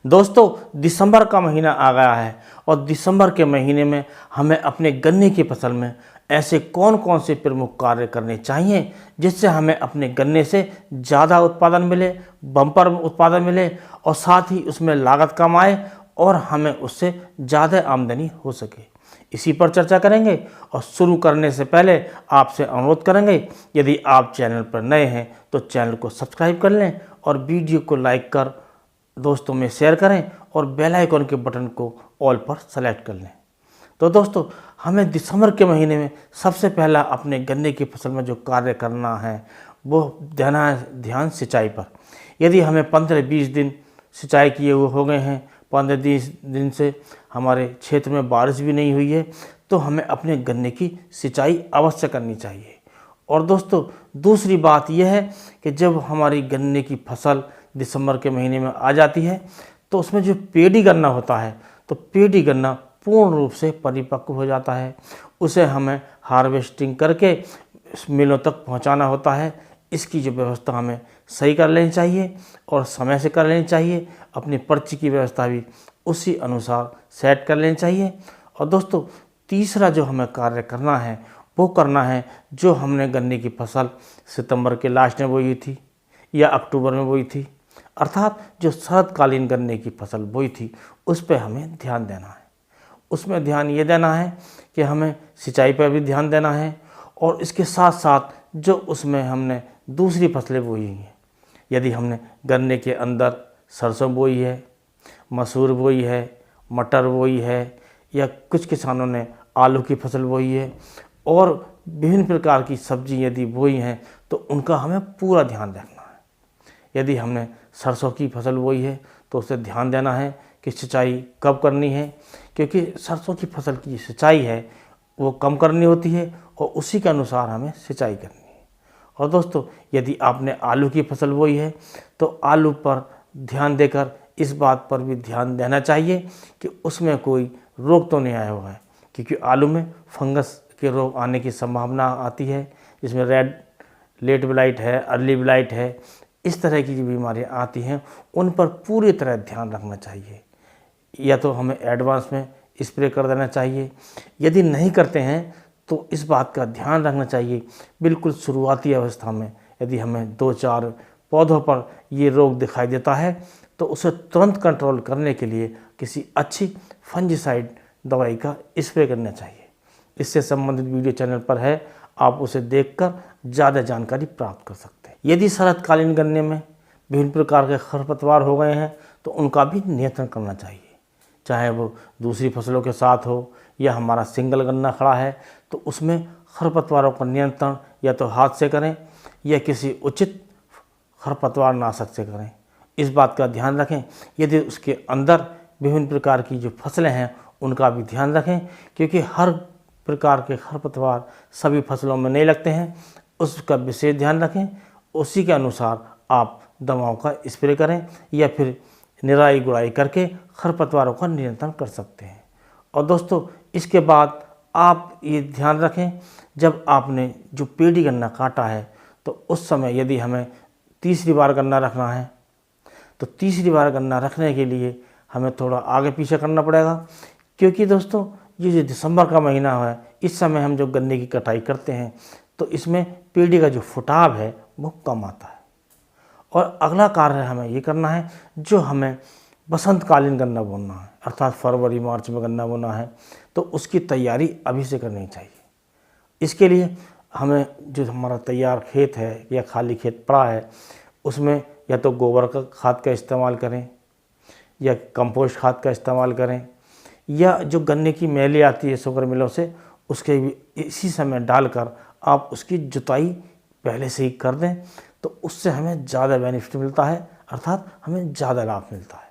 दोस्तों, दिसंबर का महीना आ गया है और दिसंबर के महीने में हमें अपने गन्ने की फसल में ऐसे कौन कौन से प्रमुख कार्य करने चाहिए जिससे हमें अपने गन्ने से ज़्यादा उत्पादन मिले, बम्पर उत्पादन मिले और साथ ही उसमें लागत कम आए और हमें उससे ज़्यादा आमदनी हो सके। इसी पर चर्चा करेंगे और शुरू करने से पहले आपसे अनुरोध करेंगे, यदि आप चैनल पर नए हैं तो चैनल को सब्सक्राइब कर लें और वीडियो को लाइक कर दोस्तों में शेयर करें और बेल आइकन के बटन को ऑल पर सेलेक्ट कर लें। तो दोस्तों, हमें दिसंबर के महीने में सबसे पहला अपने गन्ने की फसल में जो कार्य करना है वो देना है ध्यान सिंचाई पर। यदि हमें 15-20 दिन सिंचाई किए हुए हो गए हैं, 15-20 दिन से हमारे क्षेत्र में बारिश भी नहीं हुई है, तो हमें अपने गन्ने की सिंचाई अवश्य करनी चाहिए। और दोस्तों, दूसरी बात यह है कि जब हमारी गन्ने की फसल दिसंबर के महीने में आ जाती है तो उसमें जो पेडी गन्ना होता है, तो पेडी गन्ना पूर्ण रूप से परिपक्व हो जाता है। उसे हमें हार्वेस्टिंग करके मिलों तक पहुंचाना होता है। इसकी जो व्यवस्था हमें सही कर लेनी चाहिए और समय से कर लेनी चाहिए। अपनी पर्ची की व्यवस्था भी उसी अनुसार सेट कर लेनी चाहिए। और दोस्तों, तीसरा जो हमें कार्य करना है वो करना है जो हमने गन्ने की फसल सितंबर के लास्ट में बोई थी या अक्टूबर में बोई थी, अर्थात जो शरतकालीन गन्ने की फसल बोई थी, उस पर हमें ध्यान देना है। उसमें ध्यान ये देना है कि हमें सिंचाई पर भी ध्यान देना है और इसके साथ साथ जो उसमें हमने दूसरी फसलें बोई हैं, यदि हमने गन्ने के अंदर सरसों बोई है, मसूर बोई है, मटर बोई है या कुछ किसानों ने आलू की फसल बोई है और विभिन्न प्रकार की सब्जी यदि बोई हैं, तो उनका हमें पूरा ध्यान रखना है। यदि हमने सरसों की फसल बोई है तो उसे ध्यान देना है कि सिंचाई कब करनी है, क्योंकि सरसों की फसल की सिंचाई है वो कम करनी होती है और उसी के अनुसार हमें सिंचाई करनी है। और दोस्तों, यदि आपने आलू की फसल बोई है तो आलू पर ध्यान देकर इस बात पर भी ध्यान देना चाहिए कि उसमें कोई रोग तो नहीं आया हुआ है, क्योंकि आलू में फंगस के रोग आने की संभावना आती है, जिसमें रेड लेट ब्लाइट है, अर्ली ब्लाइट है, इस तरह की जो बीमारियाँ आती हैं उन पर पूरी तरह ध्यान रखना चाहिए। या तो हमें एडवांस में स्प्रे कर देना चाहिए, यदि नहीं करते हैं तो इस बात का ध्यान रखना चाहिए बिल्कुल शुरुआती अवस्था में यदि हमें 2-4 पौधों पर ये रोग दिखाई देता है तो उसे तुरंत कंट्रोल करने के लिए किसी अच्छी फंजीसाइड दवाई का स्प्रे करना चाहिए। इससे संबंधित वीडियो चैनल पर है, आप उसे देखकर ज़्यादा जानकारी प्राप्त कर सकते हैं। यदि शरतकालीन गन्ने में विभिन्न प्रकार के खरपतवार हो गए हैं तो उनका भी नियंत्रण करना चाहिए, चाहे वो दूसरी फसलों के साथ हो या हमारा सिंगल गन्ना खड़ा है तो उसमें खरपतवारों का नियंत्रण या तो हाथ से करें या किसी उचित खरपतवार नाशक से करें। इस बात का ध्यान रखें। यदि उसके अंदर विभिन्न प्रकार की जो फसलें हैं उनका भी ध्यान रखें, क्योंकि हर प्रकार के खरपतवार सभी फसलों में नहीं लगते हैं, उसका विशेष ध्यान रखें। उसी के अनुसार आप दवाओं का स्प्रे करें या फिर निराई गुड़ाई करके खरपतवारों का नियंत्रण कर सकते हैं। और दोस्तों, इसके बाद आप ये ध्यान रखें, जब आपने जो पेडी गन्ना काटा है तो उस समय यदि हमें तीसरी बार गन्ना रखना है तो तीसरी बार गन्ना रखने के लिए हमें थोड़ा आगे पीछे करना पड़ेगा, क्योंकि दोस्तों ये जो दिसंबर का महीना है इस समय हम जो गन्ने की कटाई करते हैं तो इसमें पेड़ी का जो फुटाव है वो कम आता है। और अगला कार्य हमें ये करना है, जो हमें बसंतकालीन गन्ना बोना है, अर्थात फरवरी मार्च में गन्ना बोना है, तो उसकी तैयारी अभी से करनी चाहिए। इसके लिए हमें जो हमारा तैयार खेत है या खाली खेत पड़ा है उसमें या तो गोबर का खाद का इस्तेमाल करें या कंपोस्ट खाद का इस्तेमाल करें या जो गन्ने की मैली आती है शुगर मिलों से उसके भी इसी समय डालकर आप उसकी जुताई पहले से ही कर दें, तो उससे हमें ज़्यादा बेनिफिट मिलता है, अर्थात हमें ज़्यादा लाभ मिलता है।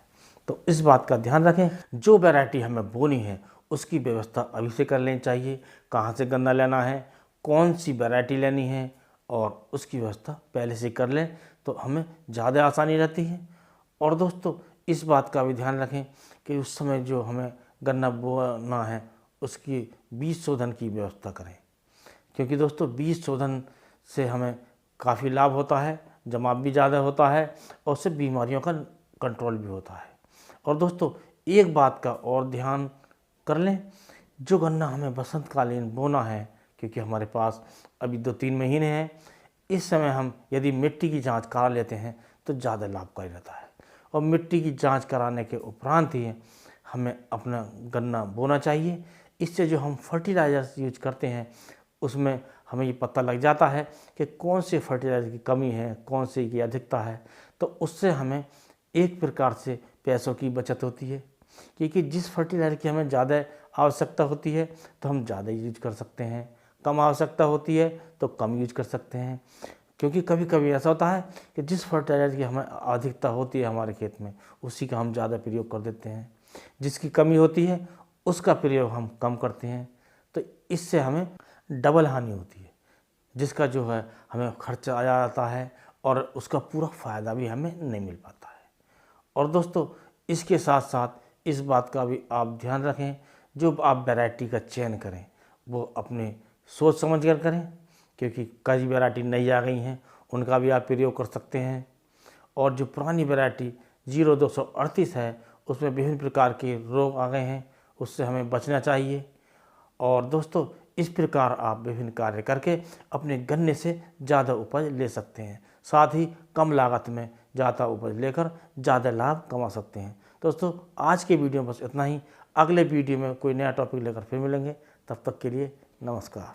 तो इस बात का ध्यान रखें, जो वैरायटी हमें बोनी है उसकी व्यवस्था अभी से कर लेनी चाहिए। कहाँ से गन्ना लेना है, कौन सी वैरायटी लेनी है और उसकी व्यवस्था पहले से कर लें तो हमें ज़्यादा आसानी रहती है। और दोस्तों, इस बात का भी ध्यान रखें कि उस समय जो हमें गन्ना बोना है उसकी बीज शोधन की व्यवस्था करें, क्योंकि दोस्तों बीज शोधन से हमें काफ़ी लाभ होता है, जमाव भी ज़्यादा होता है और उससे बीमारियों का कंट्रोल भी होता है। और दोस्तों एक बात का और ध्यान कर लें, जो गन्ना हमें बसंतकालीन बोना है, क्योंकि हमारे पास अभी 2-3 महीने हैं, इस समय हम यदि मिट्टी की जांच करा लेते हैं तो ज़्यादा लाभकारी रहता है। और मिट्टी की जांच कराने के उपरांत ही हमें अपना गन्ना बोना चाहिए। इससे जो हम फर्टिलाइज़र्स यूज करते हैं उसमें हमें ये पता लग जाता है कि कौन से फर्टिलाइज़र की कमी है, कौन से की अधिकता है। तो उससे हमें एक प्रकार से पैसों की बचत होती है, क्योंकि जिस फर्टिलाइज़र की हमें ज़्यादा आवश्यकता होती है तो हम ज़्यादा यूज कर सकते हैं, कम आवश्यकता होती है तो कम यूज कर सकते हैं। क्योंकि कभी कभी ऐसा होता है कि जिस फर्टिलाइज़र की हमें अधिकता होती है हमारे खेत में, उसी का हम ज़्यादा प्रयोग कर देते हैं, जिसकी कमी होती है उसका प्रयोग हम कम करते हैं। तो इससे हमें डबल हानि होती है, जिसका जो है हमें खर्चा आ जाता है और उसका पूरा फ़ायदा भी हमें नहीं मिल पाता है। और दोस्तों इसके साथ साथ इस बात का भी आप ध्यान रखें, जो आप वैरायटी का चयन करें वो अपने सोच समझ कर करें, क्योंकि कई वैरायटी नई आ गई हैं, उनका भी आप प्रयोग कर सकते हैं। और जो पुरानी वैरायटी 0238 है उसमें विभिन्न प्रकार के रोग आ गए हैं, उससे हमें बचना चाहिए। और दोस्तों इस प्रकार आप विभिन्न कार्य करके अपने गन्ने से ज़्यादा उपज ले सकते हैं, साथ ही कम लागत में ज़्यादा उपज लेकर ज़्यादा लाभ कमा सकते हैं। दोस्तों आज के वीडियो में बस इतना ही। अगले वीडियो में कोई नया टॉपिक लेकर फिर मिलेंगे, तब तक के लिए नमस्कार।